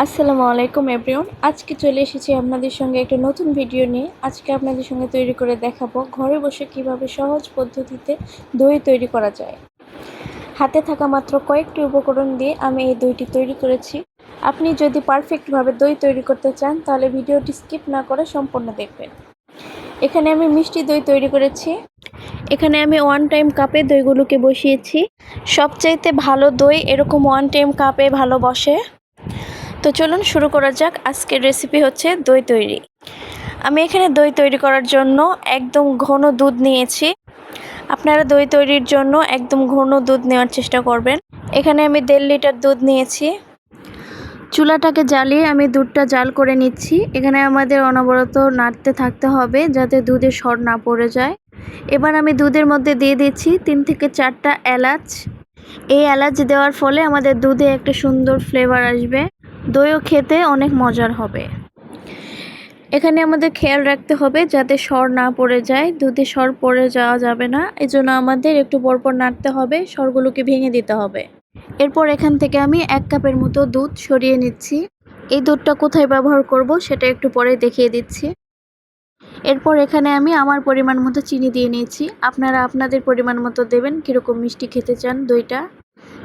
আসসালামু আলাইকুম এভরিওয়ান। আজকে চলে এসেছি আপনাদের সঙ্গে একটা নতুন ভিডিও নিয়ে। আজকে আপনাদের সঙ্গে তৈরি করে দেখাবো ঘরে বসে কিভাবে সহজ পদ্ধতিতে দই তৈরি করা যায়। হাতে থাকা মাত্র কয়েকটি উপকরণ দিয়ে আমি এই দইটি তৈরি করেছি। আপনি যদি পারফেক্টভাবে দই তৈরি করতে চান তাহলে ভিডিওটি স্কিপ না করে সম্পূর্ণ দেখবেন। এখানে আমি মিষ্টি দই তৈরি করেছি। এখানে আমি 1 টাইম কাপে দইগুলোকে বসিয়েছি। সবচাইতে ভালো দই এরকম 1 টাইম কাপে ভালো বসে। তো চলুন শুরু করা যাক। আজকের রেসিপি হচ্ছে দই তৈরি। আমি এখানে দই তৈরি করার জন্য একদম ঘন দুধ নিয়েছি। আপনারা দই তৈরির জন্য একদম ঘন দুধ নেওয়ার চেষ্টা করবেন। এখানে আমি 1.5 লিটার দুধ নিয়েছি। চুলাটাকে জ্বালিয়ে আমি দুধটা জাল করে নিচ্ছি। এখানে আমাদের অনবরত নাড়তে থাকতে হবে যাতে দুধের সর না পড়ে যায়। এবার আমি দুধের মধ্যে দিয়ে দিচ্ছি 3 থেকে 4টা এলাচ। এই এলাচ দেওয়ার ফলে আমাদের দুধে একটা সুন্দর ফ্লেভার আসবে। দইও খেতে অনেক মজার হবে। এখানে আমাদের খেয়াল রাখতে হবে যাতে সর না পড়ে যায়। দুধে সর পড়ে যাওয়া যাবে না, এজন্য আমাদের একটু পরপর নাড়তে হবে, সরগুলোকে ভেঙে দিতে হবে। এরপর এখান থেকে আমি 1 কাপের মতো দুধ সরিয়ে নিচ্ছি। এই দুধটা কোথায় ব্যবহার করব সেটা একটু পরে দেখিয়ে দিচ্ছি। এরপর এখানে আমি আমার পরিমাণ মতো চিনি দিয়ে নিয়েছি। আপনারা আপনাদের পরিমাণ মতো দেবেন, কীরকম মিষ্টি খেতে চান দইটা।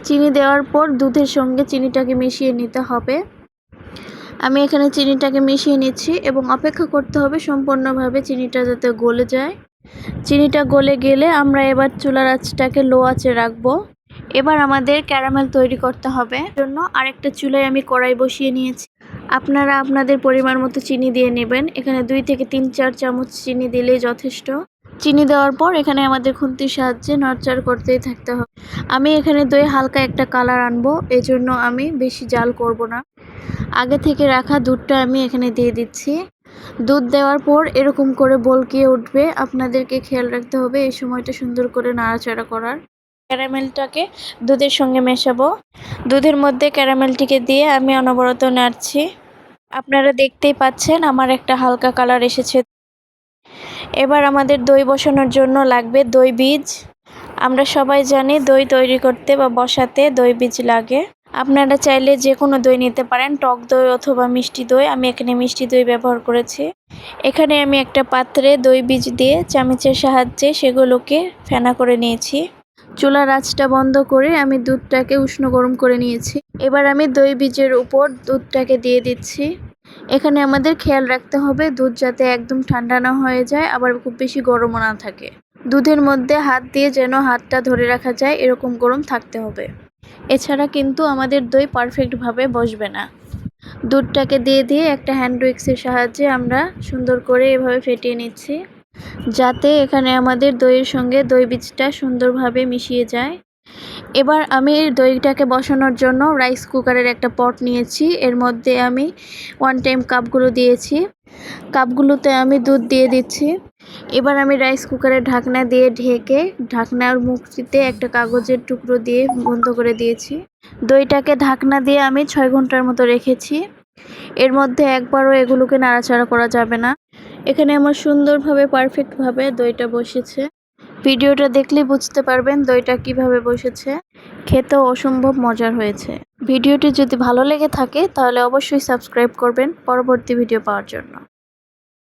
চিনি দেওয়ার পর দুধের সঙ্গে চিনিটাকে মিশিয়ে নিতে হবে। আমি এখানে চিনিটাকে মিশিয়ে নিচ্ছি এবং অপেক্ষা করতে হবে সম্পূর্ণভাবে চিনিটা যাতে গলে যায়। চিনিটা গলে গেলে আমরা এবার চুলার আঁচটাকে লো আঁচে রাখবো। এবার আমাদের ক্যারামেল তৈরি করতে হবে। জন্য আরেকটা চুলায় আমি কড়াই বসিয়ে নিয়েছি। আপনারা আপনাদের পরিমাণ মতো চিনি দিয়ে নেবেন। এখানে 2 থেকে 3-4 চামচ চিনি দিলেই যথেষ্ট। চিনি দেওয়ার পর এখানে আমাদের খুন্তির সাহায্যে নাড়াচাড়া করতেই থাকতে হবে। আমি এখানে দই হালকা একটা কালার আনবো, এজন্য আমি বেশি জাল করব না। আগে থেকে রাখা দুধটা আমি এখানে দিয়ে দিচ্ছি। দুধ দেওয়ার পর এরকম করে বলকিয়ে উঠবে। আপনাদেরকে খেয়াল রাখতে হবে এই সময়টা সুন্দর করে নাড়াচাড়া করার। ক্যারামেলটাকে দুধের সঙ্গে মেশাবো। দুধের মধ্যে ক্যারামেলটিকে দিয়ে আমি অনবরত নাড়ছি। আপনারা দেখতেই পাচ্ছেন আমার একটা হালকা কালার এসেছে। এবার আমাদের দই বসানোর জন্য লাগবে দই বীজ। আমরা সবাই জানি দই তৈরি করতে বা বসাতে দই বীজ লাগে। আপনারা চাইলে যে কোনো দই নিতে পারেন, টক দই অথবা মিষ্টি দই। আমি এখানে মিষ্টি দই ব্যবহার করেছি। এখানে আমি একটা পাত্রে দই বীজ দিয়ে চামচের সাহায্যে সেগুলোকে ফেনা করে নিয়েছি। চুলার আঁচটা বন্ধ করে আমি দুধটাকে উষ্ণ গরম করে নিয়েছি। এবার আমি দই বীজের উপর দুধটাকে দিয়ে দিচ্ছি। এখানে আমাদের খেয়াল রাখতে হবে দুধ যাতে একদম ঠান্ডা না হয়ে যায়, আবার খুব বেশি গরমও না থাকে। দুধের মধ্যে হাত দিয়ে যেন হাতটা ধরে রাখা যায় এরকম গরম থাকতে হবে। এছাড়া কিন্তু আমাদের দই পারফেক্টভাবে বসবে না। দুধটাকে দিয়ে একটা হ্যান্ড উইক্সের সাহায্যে আমরা সুন্দর করে এভাবে ফেটিয়ে নিচ্ছি যাতে এখানে আমাদের দইয়ের সঙ্গে দই বীজটা সুন্দরভাবে মিশিয়ে যায়। এবার আমি দইটাকে বসানোর জন্য রাইস কুকারের একটা পট নিয়েছি। এর মধ্যে আমি 1 টাইম কাপগুলো দিয়েছি। কাপগুলোতে আমি দুধ দিয়ে দিচ্ছি। এবার আমি রাইস কুকারের ঢাকনা দিয়ে ঢেকে ঢাকনার মুখটিতে একটা কাগজের টুকরো দিয়ে বন্ধ করে দিয়েছি। দইটাকে ঢাকনা দিয়ে আমি 6 ঘন্টার মতো রেখেছি। এর মধ্যে একবারও এগুলোকে নাড়াচাড়া করা যাবে না। এখানে আমার সুন্দরভাবে পারফেক্টভাবে দইটা বসেছে। ভিডিওটা দেখলেই বুঝতে পারবেন দইটা কিভাবে বসেছে। খেতেও অসম্ভব মজার হয়েছে। ভিডিওটি যদি ভালো লেগে থাকে তাহলে অবশ্যই সাবস্ক্রাইব করবেন পরবর্তী ভিডিও পাওয়ার জন্য।